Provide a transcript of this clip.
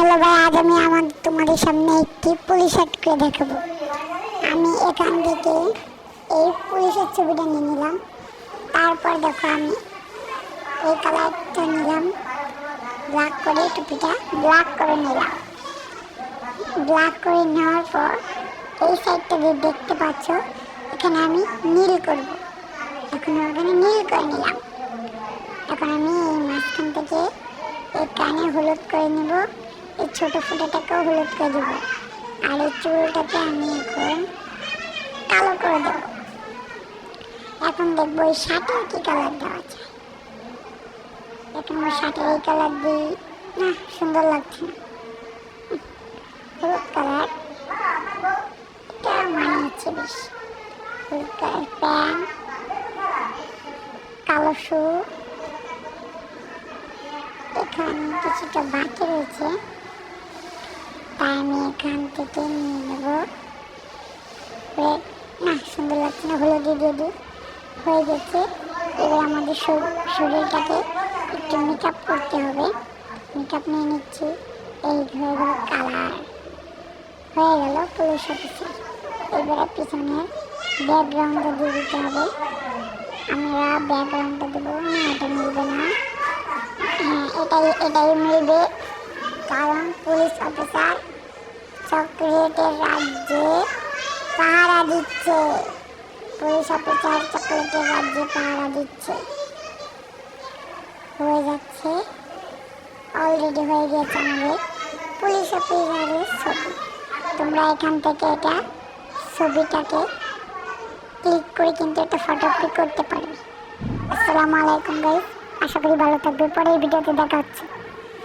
Hello ভাই, আজ আমি তোমাদের সামনে একটি পুলিশ অ্যাক্ট করে দেখাবো। আমি এখান থেকে এই পুলিশের ছবিটা নিয়ে নিলাম। তারপর দেখো আমি এই কালারটা নিলাম, ব্ল্যাক করে টুপিটা ব্ল্যাক করে নিলাম। ব্ল্যাক করে নেওয়ার পর এই সাইডটা দিয়ে দেখতে পাচ্ছ, এখানে আমি নীল করব। এখন ওখানে নীল করে নিলাম। এখন আমি এই মাঝখান থেকে এই কানে হলুদ করে নেব, এই ছোট ফুটাটাকেও হলুদ করে দেবো, আর এই চুলটাকে আমি এখন কালো করে দেবো। এখন দেখবো এই শার্টের কি কালার দেওয়া যায়। এখন আমার শার্টের এই কালার দিই, না সুন্দর লাগছে না, হলুদ কালার এটা মানে হচ্ছে বেশ। হলুদ কালার প্যান্ট, কালো শু, এখানে কিছুটা বাকি রয়েছে, তাই আমি এখান থেকে নিয়ে নেব রেড। না সুন্দর লাগছে না, হলুদ দিয়ে দিই, হয়ে গেছে। এবার আমাদের শরীরটাকে একটু মেকআপ করতে হবে। মেকআপ নিয়ে নিচ্ছি, এই হয়ে গেল কালার, হয়ে গেল পুলিশ অফিসার। এবারে পিছনের ব্যাকগ্রাউন্ডটা দিয়ে দিতে হবে। আমরা ব্যাকগ্রাউন্ডটা দেবো না, এটা মিলবে না। হ্যাঁ এটাই মিলবে, কারণ পুলিশ অফিসার চকলেটের রাজ্যে পাহারা দিচ্ছে। পুলিশ অফিসার চকলেটের রাজ্যে পাহারা দিচ্ছে। হয়ে যাচ্ছে, অলরেডি হয়ে গেছে আমাদের পুলিশ অফিসারের ছবি। তোমরা এখান থেকে এটা ছবিটাকে ক্লিক করে কিন্তু একটা ফটো ক্লিক করতে পারবে। আসসালামু আলাইকুম গাইস, আশা করি ভালো থাকবে। পরের ভিডিওতে দেখা হচ্ছে।